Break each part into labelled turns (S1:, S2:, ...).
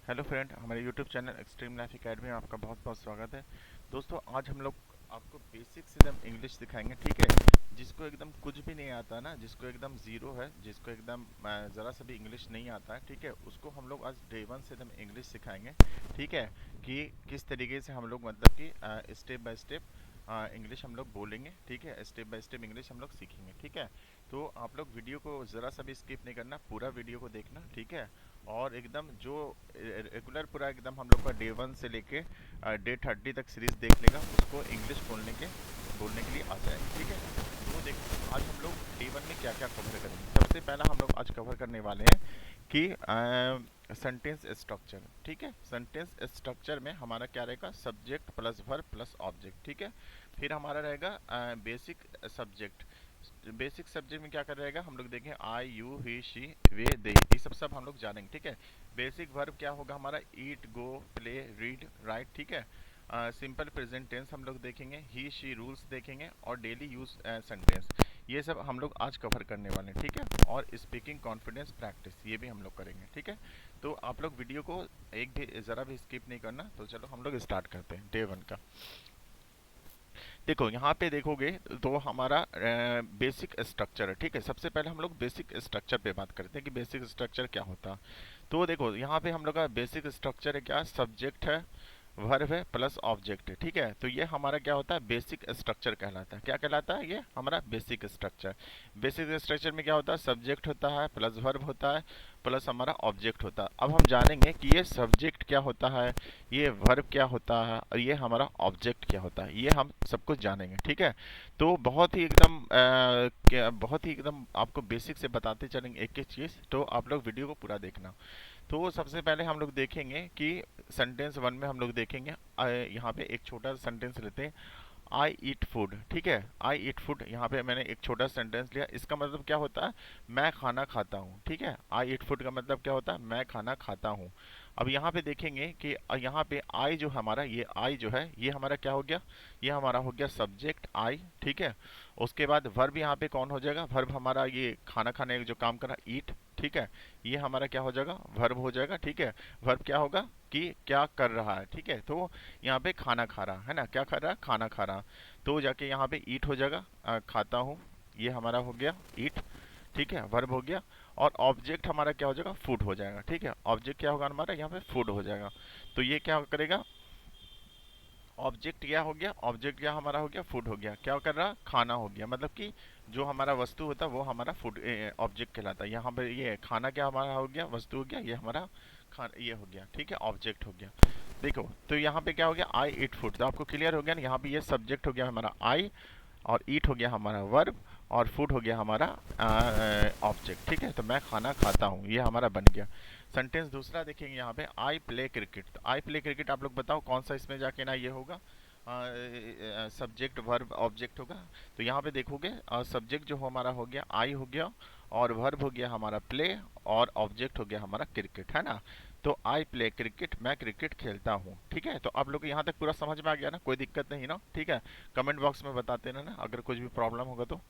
S1: Hello friend, हमारे YouTube channel extreme life academy में आपका बहुत बहुत स्वागत है। दोस्तों, आज हम लोग आपको बेसिक्स एकदम इंग्लिश सिखाएंगे, ठीक है। जिसको एकदम कुछ भी नहीं आता ना, जिसको एकदम ज़ीरो है, जिसको एकदम ज़रा सा भी इंग्लिश नहीं आता है, ठीक है, उसको हम लोग आज डे वन से एकदम इंग्लिश सिखाएंगे, ठीक है। कि किस तरीके से हम लोग मतलब कि स्टेप बाय स्टेप इंग्लिश हम लोग बोलेंगे, ठीक है। स्टेप बाय स्टेप इंग्लिश हम लोग सीखेंगे, ठीक है। तो आप लोग वीडियो को ज़रा सा भी स्किप नहीं करना, पूरा वीडियो को देखना, ठीक है। और एकदम जो रेगुलर पूरा एकदम हम लोग का डे वन से लेके डे 30 तक सीरीज देख लेगा, उसको इंग्लिश बोलने के लिए आ जाएगा, ठीक है। तो देखो, आज हम लोग डे वन में क्या क्या कवर करेंगे। सबसे पहला हम लोग आज कवर करने वाले हैं कि सेंटेंस स्ट्रक्चर, ठीक है। सेंटेंस स्ट्रक्चर में हमारा क्या रहेगा, subject plus verb plus object, ठीक है। फिर हमारा रहेगा बेसिक सब्जेक्ट। बेसिक सब्जेक्ट में क्या कर रहेगा, हम लोग देखें आई यू ही शी वे दे, ये सब हम लोग जानेंगे, ठीक है। बेसिक वर्ब क्या होगा हमारा, ईट गो प्ले रीड राइट, ठीक है। सिंपल प्रेजेंट टेंस हम लोग देखेंगे, ही शी रूल्स देखेंगे, और डेली यूज सेंटेंस, ये सब हम लोग आज कवर करने वाले हैं, ठीक है। और स्पीकिंग कॉन्फिडेंस प्रैक्टिस, ये भी हम लोग करेंगे, ठीक है। तो आप लोग वीडियो को एक भी ज़रा भी स्किप नहीं करना। तो चलो हम लोग स्टार्ट करते हैं डे वन का। देखो, यहाँ पे देखोगे तो हमारा बेसिक स्ट्रक्चर है, ठीक है। सबसे पहले हम लोग बेसिक स्ट्रक्चर पे बात करते हैं कि बेसिक स्ट्रक्चर क्या होता है। तो देखो, यहाँ पे हम लोग का बेसिक स्ट्रक्चर है क्या, सब्जेक्ट है, वर्ब है प्लस ऑब्जेक्ट है, ठीक है। तो ये हमारा क्या होता है, बेसिक स्ट्रक्चर कहलाता है। क्या कहलाता है, ये हमारा बेसिक स्ट्रक्चर। बेसिक स्ट्रक्चर में क्या होता है, सब्जेक्ट होता है प्लस वर्ब होता है प्लस हमारा ऑब्जेक्ट होता है। अब हम जानेंगे कि ये सब्जेक्ट क्या होता है, ये वर्ब क्या होता है, और ये हमारा ऑब्जेक्ट क्या होता है, ये हम सब कुछ जानेंगे, ठीक है। तो बहुत ही एकदम आपको बेसिक से बताते चलेंगे एक एक चीज़, तो आप लोग वीडियो को पूरा देखना। तो सबसे पहले हम लोग देखेंगे कि सेंटेंस वन में हम लोग देखेंगे, यहाँ पे एक छोटा सा सेंटेंस लेते हैं, आई ईट फूड, ठीक है। आई ईट फूड, यहाँ पे मैंने एक छोटा सेंटेंस लिया, इसका मतलब क्या होता है, मैं खाना खाता हूँ, ठीक है। आई ईट फूड का मतलब क्या होता है, मैं खाना खाता हूँ। अब यहाँ पे देखेंगे कि यहाँ पे आई जो हमारा, ये आई जो है, ये हमारा क्या हो गया, ये हमारा हो गया सब्जेक्ट आई, ठीक है। उसके बाद वर्ब यहाँ पे कौन हो जाएगा, वर्ब हमारा ये खाना खाने का जो काम कर रहा है, ईट, ठीक है। ये हमारा क्या हो जाएगा, वर्ब हो जाएगा, ठीक है। वर्ब क्या होगा कि क्या कर रहा है, ठीक है। तो यहाँ पे खाना खा रहा है ना, क्या कर रहा है, खाना खा रहा। तो जाके यहाँ पे ईट हो जाएगा, खाता हूँ, ये हमारा हो गया ईट, ठीक है, वर्ब हो गया। और ऑब्जेक्ट हमारा क्या हो जाएगा, फूड हो जाएगा, ठीक है। ऑब्जेक्ट क्या होगा हमारा, यहाँ पे फूड हो जाएगा। तो ये क्या करेगा, ऑब्जेक्ट क्या हो गया, ऑब्जेक्ट क्या हमारा हो गया, फूड हो गया। क्या कर रहा, खाना हो गया, मतलब कि जो हमारा वस्तु होता है वो हमारा फूड ऑब्जेक्ट कहलाता है। यहाँ पे ये खाना क्या हमारा हो गया, वस्तु हो गया, ये हमारा ये हो गया, ठीक है, ऑब्जेक्ट हो गया। देखो, तो यहाँ पे क्या हो गया, आई ईट फूड, तो आपको क्लियर हो गया ना, यहाँ पे ये सब्जेक्ट हो गया हमारा आई, और ईट हो गया हमारा वर्ब, और फूड हो गया हमारा ऑब्जेक्ट, ठीक है। तो मैं खाना खाता हूँ, ये हमारा बन गया। सेंटेंस दूसरा देखेंगे यहाँ पे, आई प्ले क्रिकेट। तो आई प्ले क्रिकेट, आप लोग बताओ कौन सा इसमें जाके ना ये होगा, सब्जेक्ट वर्ब ऑब्जेक्ट होगा। तो यहाँ पे देखोगे, सब्जेक्ट जो हमारा हो गया आई हो गया, और वर्ब हो गया हमारा प्ले, और ऑब्जेक्ट हो गया हमारा क्रिकेट, है ना। तो आई प्ले क्रिकेट, मैं क्रिकेट खेलता हूँ, ठीक है। तो आप लोग को यहाँ तक पूरा समझ में आ गया ना, कोई दिक्कत नहीं ना, ठीक है। कमेंट बॉक्स में बताते रहना अगर कुछ भी प्रॉब्लम होगा तो,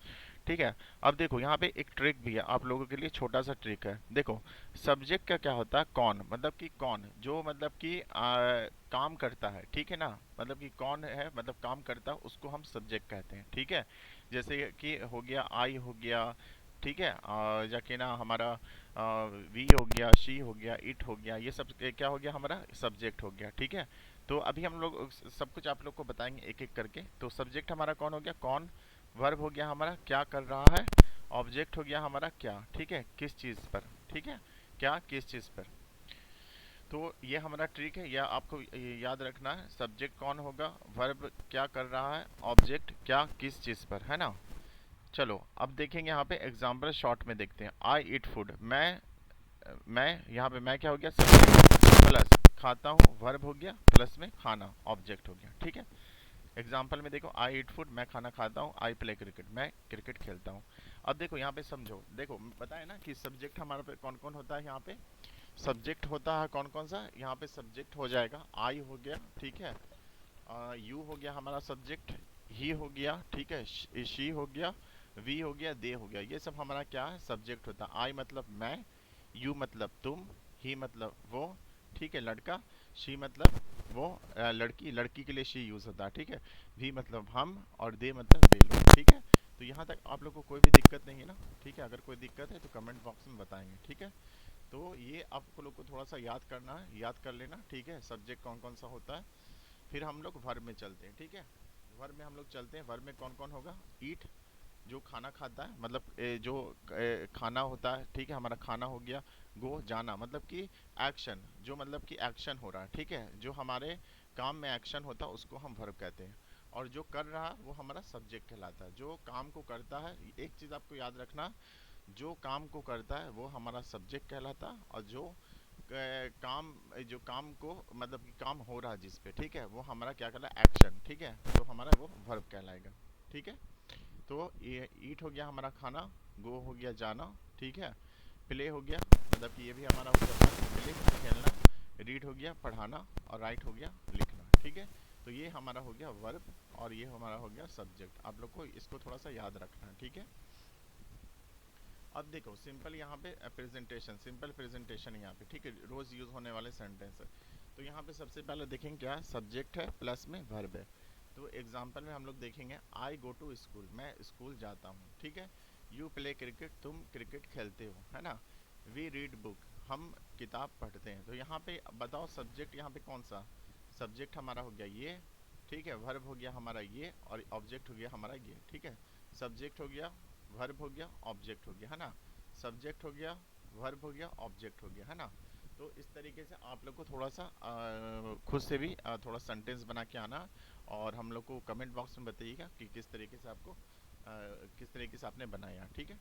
S1: ठीक है। अब देखो, यहाँ पे एक ट्रिक भी है आप लोगों के लिए, छोटा सा ट्रिक है। देखो, सब्जेक्ट का क्या होता है, कौन, मतलब कि कौन जो मतलब कि काम करता है, ठीक है ना। मतलब कि कौन है, मतलब काम करता है, उसको हम सब्जेक्ट कहते हैं, ठीक है। जैसे कि हो गया आई हो गया, ठीक है, जाके ना हमारा वी हो गया, शी हो गया, इट हो गया, ये सब क्या हो गया हमारा, सब्जेक्ट हो गया, ठीक है। तो अभी हम लोग सब कुछ आप लोग को बताएंगे एक एक करके। तो सब्जेक्ट हमारा कौन हो गया, कौन। वर्ब हो गया हमारा, क्या कर रहा है। ऑब्जेक्ट हो गया हमारा, क्या, ठीक है, किस चीज़ पर, ठीक है, क्या किस चीज़ पर। तो ये हमारा ट्रिक है, या आपको याद रखना है, सब्जेक्ट कौन होगा, वर्ब क्या कर रहा है, ऑब्जेक्ट क्या किस चीज़ पर, है ना। चलो अब देखेंगे यहाँ पे एग्जाम्पल शॉर्ट में देखते हैं। आई ईट फूड, मैं यहाँ पे मैं क्या हो गया, सब्जेक्ट प्लस खाता हूँ, वर्ब हो गया, प्लस में खाना, ऑब्जेक्ट हो गया, ठीक है। एग्जाम्पल में देखो, आई ईट फूड, मैं खाना खाता हूँ, आई प्ले क्रिकेट, मैं क्रिकेट खेलता हूँ। अब देखो यहाँ पे समझो, देखो बताए ना कि सब्जेक्ट हमारे पे कौन कौन होता है, यहाँ पे सब्जेक्ट होता है कौन कौन सा, यहाँ पे सब्जेक्ट हो जाएगा आई हो गया, ठीक है। यू हो गया हमारा सब्जेक्ट, ही हो गया, ठीक है, शी हो गया, वी हो गया, दे हो गया, ये सब हमारा क्या है, सब्जेक्ट होता है। आई मतलब मैं, यू मतलब तुम, ही मतलब वो, ठीक है, लड़का। शी मतलब वो लड़की, लड़की के लिए शी यूज़ होता है, ठीक है। वी मतलब हम, और दे मतलब वे लोग, ठीक है। तो यहाँ तक आप लोग को कोई भी दिक्कत नहीं है ना, ठीक है। अगर कोई दिक्कत है तो कमेंट बॉक्स में बताएंगे, ठीक है। तो ये आप लोग को थोड़ा सा याद करना है, याद कर लेना, ठीक है। सब्जेक्ट कौन कौन सा होता है। फिर हम लोग वर्ब में चलते हैं, ठीक है। वर्ब में हम लोग चलते हैं। वर्ब में कौन कौन होगा? ईट, जो खाना खाता है, मतलब जो खाना होता है, ठीक है, हमारा खाना हो गया। गो, जाना, मतलब कि एक्शन, जो मतलब कि एक्शन हो रहा है, ठीक है। जो हमारे काम में एक्शन होता है उसको हम वर्ब कहते हैं। और जो कर रहा वो हमारा सब्जेक्ट कहलाता है। जो काम को करता है, एक चीज़ आपको याद रखना, जो काम को करता है वो हमारा सब्जेक्ट कहलाता है। और जो काम, जो काम को मतलब कि काम हो रहा है जिस पे, ठीक है, वो हमारा क्या कहलाए? एक्शन, ठीक है। तो हमारा वो वर्ब कहलाएगा, ठीक है। तो ये ईट हो गया हमारा खाना, गो हो गया जाना, ठीक है। प्ले हो गया, मतलब कि ये भी हमारा हो गया प्ले, खेलना। रीड हो गया पढ़ाना, और राइट हो गया लिखना, ठीक है। तो ये हमारा हो गया वर्ब, और ये हमारा हो गया सब्जेक्ट। आप लोग को इसको थोड़ा सा याद रखना है, ठीक है। अब देखो सिंपल यहाँ पे प्रेजेंटेशन, सिंपल प्रेजेंटेशन यहाँ पे, ठीक है, रोज यूज होने वाले सेंटेंस है। तो यहाँ पे सबसे पहले देखेंगे क्या सब्जेक्ट है प्लस में वर्ब है। तो एग्जांपल में हम लोग देखेंगे आई गो टू स्कूल, मैं स्कूल जाता हूँ, ठीक है। यू प्ले क्रिकेट, तुम क्रिकेट खेलते हो, है ना। वी रीड बुक, हम किताब पढ़ते हैं। तो यहाँ पे बताओ सब्जेक्ट यहाँ पे कौन सा? सब्जेक्ट हमारा हो गया ये, ठीक है। वर्ब हो गया हमारा ये, और ऑब्जेक्ट हो गया हमारा ये, ठीक है। सब्जेक्ट हो गया, वर्ब हो गया, ऑब्जेक्ट हो गया, है ना। सब्जेक्ट हो गया, वर्ब हो गया, ऑब्जेक्ट हो गया, है ना। तो इस तरीके से आप लोग को थोड़ा सा खुद से भी थोड़ा सेंटेंस बना के आना। और हम लोग को कमेंट बॉक्स में बताइएगा कि किस तरीके से आपको किस तरीके से आपने बनाया, ठीक है।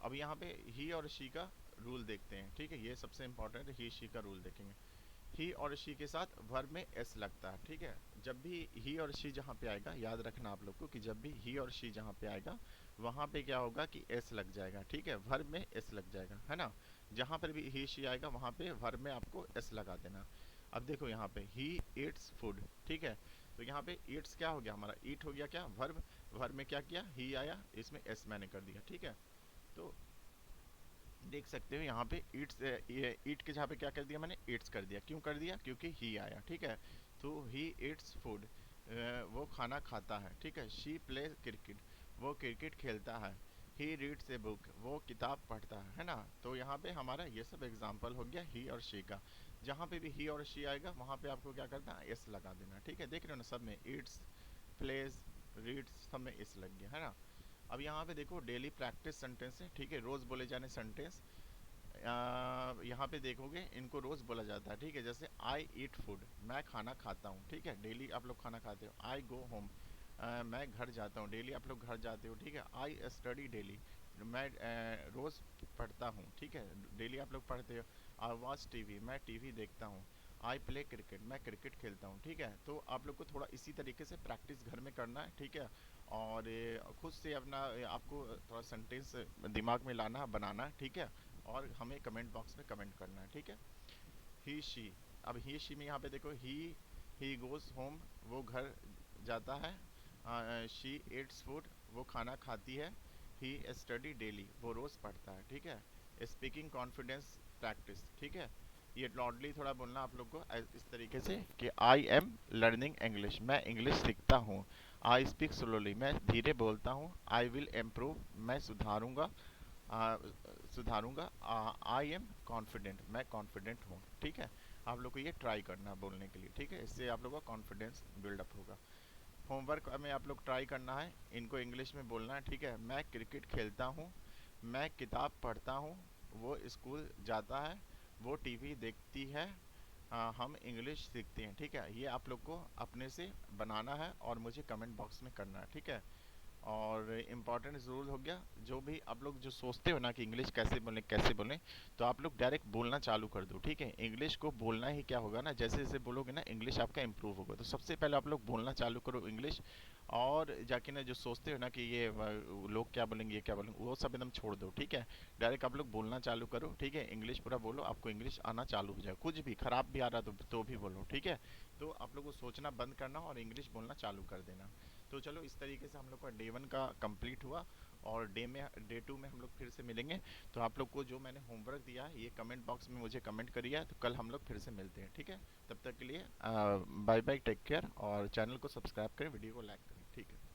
S1: अब यहाँ पे ही और शी का रूल देखते हैं, ठीक है। ये सबसे इंपॉर्टेंट है, ही शी का रूल देखेंगे। ही और शी के साथ वर्ब में एस लगता है, ठीक है। जब भी ही और शी जहाँ पे आएगा, याद रखना आप लोग को कि जब भी ही और शी जहाँ पे आएगा वहाँ पे क्या होगा कि एस लग जाएगा, ठीक है। वर्ब में एस लग जाएगा, है ना। जहाँ पर भी ही शी आएगा वहाँ पे वर्ब में आपको एस लगा देना। अब देखो यहाँ पे ही ईट्स फूड, ठीक है। तो यहाँ पे ईट्स क्या हो गया हमारा? ईट हो गया क्या? वर्ब। वर्ब में क्या किया? ही आया, इसमें एस मैंने कर दिया, ठीक है। तो देख सकते हो यहाँ पे ईट्स, ईट के जहाँ पे क्या कर दिया मैंने? ईट्स कर दिया। क्यों कर दिया? क्योंकि ही आया, ठीक है। तो ही ईट्स फूड, वो खाना खाता है, ठीक है। शी प्ले क्रिकेट, वो क्रिकेट खेलता है। ही रीड्स ए बुक, वो किताब पढ़ता है ना। तो यहाँ पे हमारा ये सब एग्जाम्पल हो गया ही और शी का। जहाँ पे भी ही और शी आएगा वहाँ पे आपको क्या करना है? एस लगा देना, ठीक है। देख रहे हो ना, सब में ईट्स, प्लेज, रीड्स, सब में एस लग गया, है ना। अब यहाँ पे देखो डेली प्रैक्टिस सेंटेंस है, ठीक है, रोज बोले जाने सेंटेंस। यहाँ पे देखोगे इनको रोज बोला जाता है, ठीक है। जैसे आई ईट फूड, मैं खाना खाता हूँ, ठीक है। डेली आप लोग खाना खाते हो। आई गो होम, मैं घर जाता हूँ, डेली आप लोग घर जाते हो, ठीक है। आई स्टडी डेली, मैं रोज पढ़ता हूँ, ठीक है। डेली आप लोग पढ़ते हो। आई वॉच टीवी, मैं टीवी देखता हूँ। आई प्ले क्रिकेट, मैं क्रिकेट खेलता हूँ, ठीक है। तो आप लोग को थोड़ा इसी तरीके से प्रैक्टिस घर में करना है, ठीक है। और खुद से अपना आपको थोड़ा सेंटेंस दिमाग में लाना बनाना है, ठीक है। और हमें कमेंट बॉक्स में कमेंट करना है, ठीक है। ही शी, अब ही शी में यहाँ पे देखो ही गोज होम, वो घर जाता है। शी एट्स फूड, वो खाना खाती है। ही स्टडी डेली, वो रोज़ पढ़ता है, ठीक है। स्पीकिंग कॉन्फिडेंस प्रैक्टिस, ठीक है। ये लॉडली थोड़ा बोलना आप लोग को इस तरीके से कि आई एम लर्निंग इंग्लिश, मैं इंग्लिश सीखता हूँ। आई स्पीक स्लोली, मैं धीरे बोलता हूँ। आई विल इम्प्रूव, मैं सुधारूंगा, आ, सुधारूंगा। आई एम कॉन्फिडेंट, मैं कॉन्फिडेंट हूँ, ठीक है। आप लोग को ये ट्राई करना बोलने के लिए, ठीक है। इससे आप लोग का कॉन्फिडेंस बिल्डअप होगा। होमवर्क में आप लोग ट्राई करना है, इनको इंग्लिश में बोलना है, ठीक है। मैं क्रिकेट खेलता हूँ, मैं किताब पढ़ता हूँ, वो स्कूल जाता है, वो टीवी देखती है, हम इंग्लिश सीखते हैं, ठीक है। ये आप लोग को अपने से बनाना है और मुझे कमेंट बॉक्स में करना है, ठीक है। और इम्पॉर्टेंट ज़रूर हो गया, जो भी आप लोग जो सोचते हो ना कि इंग्लिश कैसे बोलें कैसे बोलें, तो आप लोग डायरेक्ट बोलना चालू कर दो, ठीक है। इंग्लिश को बोलना ही क्या होगा ना, जैसे जैसे बोलोगे ना इंग्लिश आपका इम्प्रूव होगा। तो सबसे पहले आप लोग बोलना चालू करो इंग्लिश। और जाके ना जो सोचते हो ना कि ये लोग क्या बोलेंगे ये क्या बोलेंगे, वो सब एकदम छोड़ दो, ठीक है। डायरेक्ट आप लोग बोलना चालू करो, ठीक है। इंग्लिश पूरा बोलो, आपको इंग्लिश आना चालू हो जाए। कुछ भी खराब भी आ रहा तो भी बोलो, ठीक है। तो आप लोग को सोचना बंद करना और इंग्लिश बोलना चालू कर देना। तो चलो इस तरीके से हम लोग का डे 1 का कंप्लीट हुआ। और डे 2 में हम लोग फिर से मिलेंगे। तो आप लोग को जो मैंने होमवर्क दिया है ये कमेंट बॉक्स में मुझे कमेंट करिए, तो कल हम लोग फिर से मिलते हैं, ठीक है। तब तक के लिए बाय बाय, टेक केयर, और चैनल को सब्सक्राइब करें, वीडियो को लाइक करें, ठीक है।